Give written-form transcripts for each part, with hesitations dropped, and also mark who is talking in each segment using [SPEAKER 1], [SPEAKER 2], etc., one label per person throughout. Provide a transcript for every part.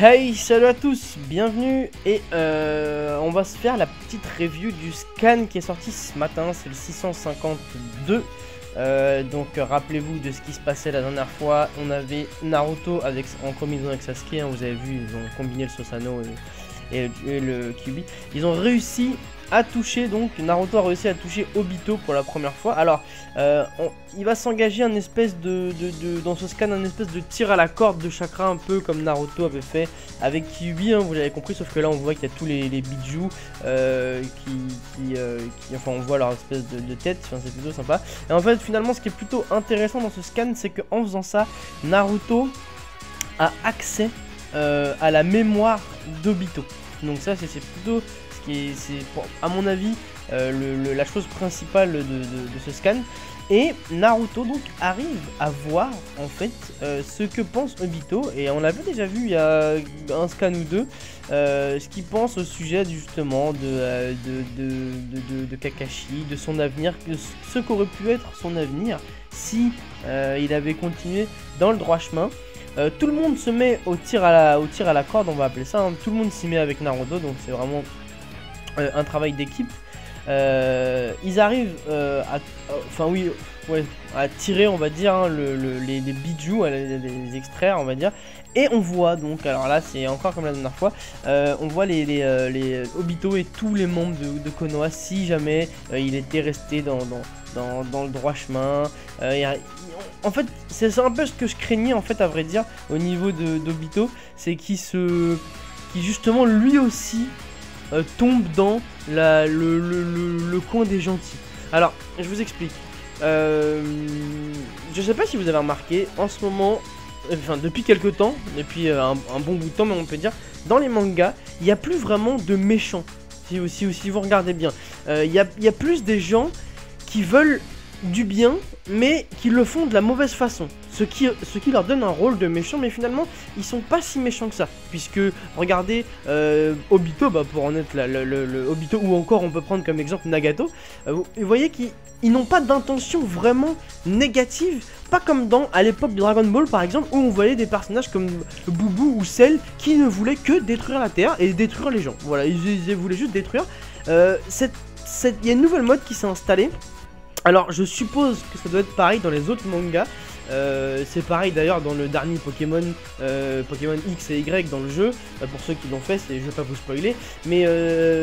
[SPEAKER 1] Hey, salut à tous, bienvenue et on va se faire la petite review du scan qui est sorti ce matin, c'est le 652. Donc rappelez-vous de ce qui se passait la dernière fois, on avait Naruto en combinaison avec Sasuke, hein, vous avez vu, ils ont combiné le Susanoo et le Kyuubi. Ils ont réussi à toucher, donc Naruto a réussi à toucher Obito pour la première fois. Alors il va s'engager un espèce dans ce scan, un espèce de tir à la corde de chakra, un peu comme Naruto avait fait avec Kyuubi, hein, vous l'avez compris, sauf que là on voit qu'il y a tous les bijou enfin on voit leur espèce de tête, enfin, c'est plutôt sympa. Et en fait finalement ce qui est plutôt intéressant dans ce scan, c'est qu'en faisant ça, Naruto a accès à la mémoire d'Obito. Donc ça c'est plutôt ce qui est, à mon avis, la chose principale de ce scan. Et Naruto donc arrive à voir en fait ce que pense Obito, et on l'avait déjà vu il y a un scan ou deux, ce qu'il pense au sujet justement de Kakashi, de son avenir, ce qu'aurait pu être son avenir si il avait continué dans le droit chemin. Tout le monde se met au tir à la corde, on va appeler ça, hein. Tout le monde s'y met avec Naruto, donc c'est vraiment un travail d'équipe. Ils arrivent à tirer, on va dire, hein, les bijou, à les extraire, on va dire. Et on voit donc, alors là c'est encore comme la dernière fois, on voit les Obito et tous les membres de Konoha, si jamais il était resté dans le droit chemin. En fait c'est un peu ce que je craignais, en fait, à vrai dire, au niveau d'Obito, c'est qu'il justement lui aussi tombe dans le coin des gentils. Alors je vous explique, je sais pas si vous avez remarqué, en ce moment, enfin depuis quelques temps, depuis un bon bout de temps, mais on peut dire, dans les mangas, il n'y a plus vraiment de méchants. Si vous regardez bien, il y a plus des gens qui veulent du bien, mais qui le font de la mauvaise façon. Ce qui leur donne un rôle de méchant, mais finalement, ils sont pas si méchants que ça. Puisque, regardez, Obito, pour en être le Obito, ou encore on peut prendre comme exemple Nagato, vous voyez qu'ils n'ont pas d'intention vraiment négative, pas comme à l'époque de Dragon Ball par exemple, où on voyait des personnages comme Boubou ou Cell qui ne voulaient que détruire la Terre et détruire les gens. Voilà, ils voulaient juste détruire. Il y a une nouvelle mode qui s'est installée. Alors je suppose que ça doit être pareil dans les autres mangas. C'est pareil d'ailleurs dans le dernier Pokémon, Pokémon X et Y dans le jeu. Pour ceux qui l'ont fait, je vais pas vous spoiler, mais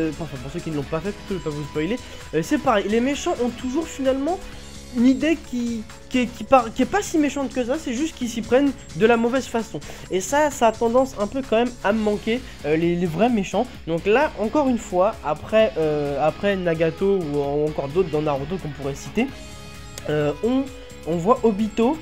[SPEAKER 1] enfin pour ceux qui ne l'ont pas fait, plutôt, je vais pas vous spoiler. C'est pareil, les méchants ont toujours finalement une idée qui est pas si méchante que ça, c'est juste qu'ils s'y prennent de la mauvaise façon. Et ça a tendance un peu quand même à me manquer, les vrais méchants. Donc là, encore une fois, après Nagato ou encore d'autres dans Naruto qu'on pourrait citer, on voit Obito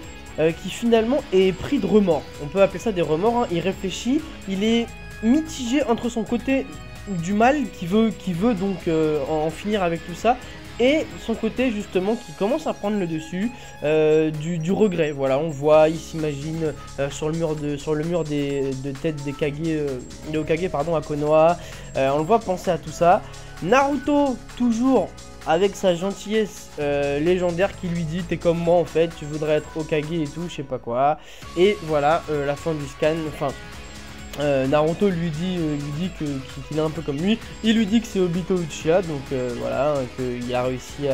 [SPEAKER 1] qui finalement est pris de remords. On peut appeler ça des remords, hein. Il réfléchit, il est mitigé entre son côté du mal qui veut donc en finir avec tout ça, et son côté justement qui commence à prendre le dessus, du regret. Voilà, on voit, il s'imagine sur le mur de tête des Hokage, pardon, à Konoha. On le voit penser à tout ça. Naruto, toujours avec sa gentillesse légendaire, qui lui dit: t'es comme moi en fait, tu voudrais être Hokage et tout, je sais pas quoi. Et voilà, la fin du scan. Enfin, Naruto lui dit qu'il est un peu comme lui. Il lui dit que c'est Obito Uchiha, donc voilà, qu'il a réussi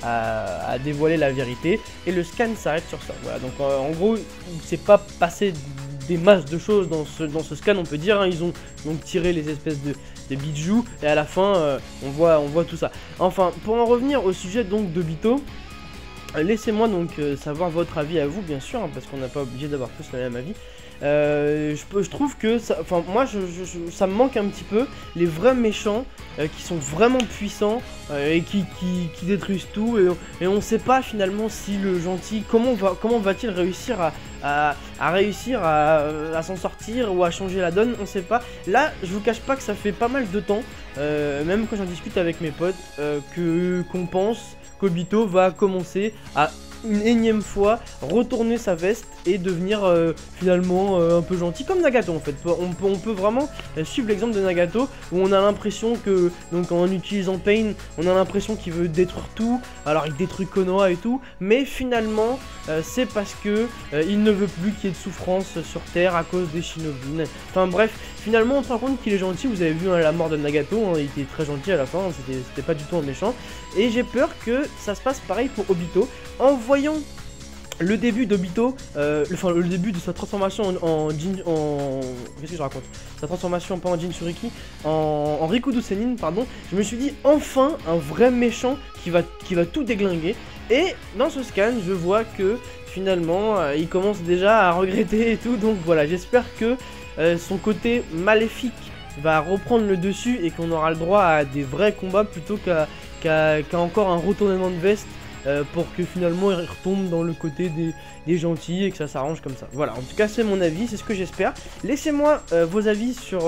[SPEAKER 1] à dévoiler la vérité. Et le scan s'arrête sur ça. Voilà, donc en gros, il s'est pas passé des masses de choses dans ce scan, on peut dire, hein. Ils ont donc tiré les espèces de bijou, et à la fin, on voit tout ça. Enfin, pour en revenir au sujet donc d'Obito, laissez-moi donc savoir votre avis à vous, bien sûr, hein, parce qu'on n'a pas obligé d'avoir tous le même avis. Je trouve que moi ça me manque un petit peu, les vrais méchants qui sont vraiment puissants et qui détruisent tout, et on sait pas finalement si le gentil, comment va-t-il réussir à s'en sortir ou à changer la donne, on sait pas. Là je vous cache pas que ça fait pas mal de temps, même quand j'en discute avec mes potes, qu'on pense qu'Obito va commencer à une énième fois retourner sa veste et devenir finalement un peu gentil comme Nagato en fait. On peut vraiment suivre l'exemple de Nagato où on a l'impression que, donc en utilisant Pain, on a l'impression qu'il veut détruire tout, alors il détruit Konoha et tout, mais finalement c'est parce que il ne veut plus qu'il y ait de souffrance sur Terre à cause des Shinobi. Enfin bref, finalement on se rend compte qu'il est gentil. Vous avez vu la mort de Nagato, hein, il était très gentil à la fin, c'était pas du tout un méchant. Et j'ai peur que ça se passe pareil pour Obito. En voyant le début d'Obito, enfin le début de sa transformation qu'est-ce que je raconte, sa transformation pas en Jinchuriki, en Rikudo Sennin, pardon, je me suis dit enfin un vrai méchant qui va tout déglinguer. Et dans ce scan, je vois que finalement il commence déjà à regretter et tout, donc voilà, j'espère que son côté maléfique va reprendre le dessus et qu'on aura le droit à des vrais combats plutôt qu'à encore un retournement de veste pour que finalement il retombe dans le côté des gentils et que ça s'arrange comme ça. Voilà, en tout cas c'est mon avis, c'est ce que j'espère. Laissez-moi vos avis sur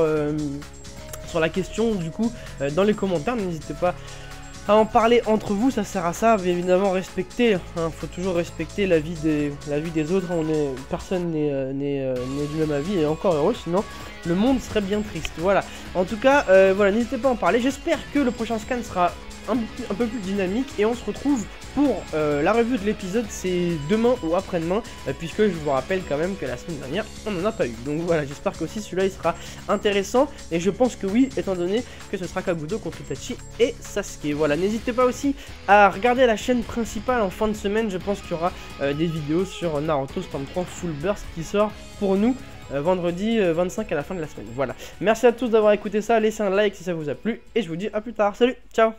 [SPEAKER 1] la question du coup dans les commentaires, n'hésitez pas à en parler entre vous, ça sert à ça, bien évidemment respecter, hein, faut toujours respecter l'avis des autres, personne n'est du même avis, et encore heureux, sinon le monde serait bien triste, voilà. En tout cas, voilà, n'hésitez pas à en parler, j'espère que le prochain scan sera un peu plus dynamique, et on se retrouve pour la review de l'épisode, c'est demain ou après-demain, puisque je vous rappelle quand même que la semaine dernière, on n'en a pas eu. Donc voilà, j'espère qu'aussi celui-là, il sera intéressant, et je pense que oui, étant donné que ce sera Kabuto contre Itachi et Sasuke. Voilà, n'hésitez pas aussi à regarder la chaîne principale en fin de semaine, je pense qu'il y aura des vidéos sur Naruto Storm 3 Full Burst qui sort pour nous vendredi 25 à la fin de la semaine. Voilà, merci à tous d'avoir écouté ça, laissez un like si ça vous a plu, et je vous dis à plus tard, salut, ciao.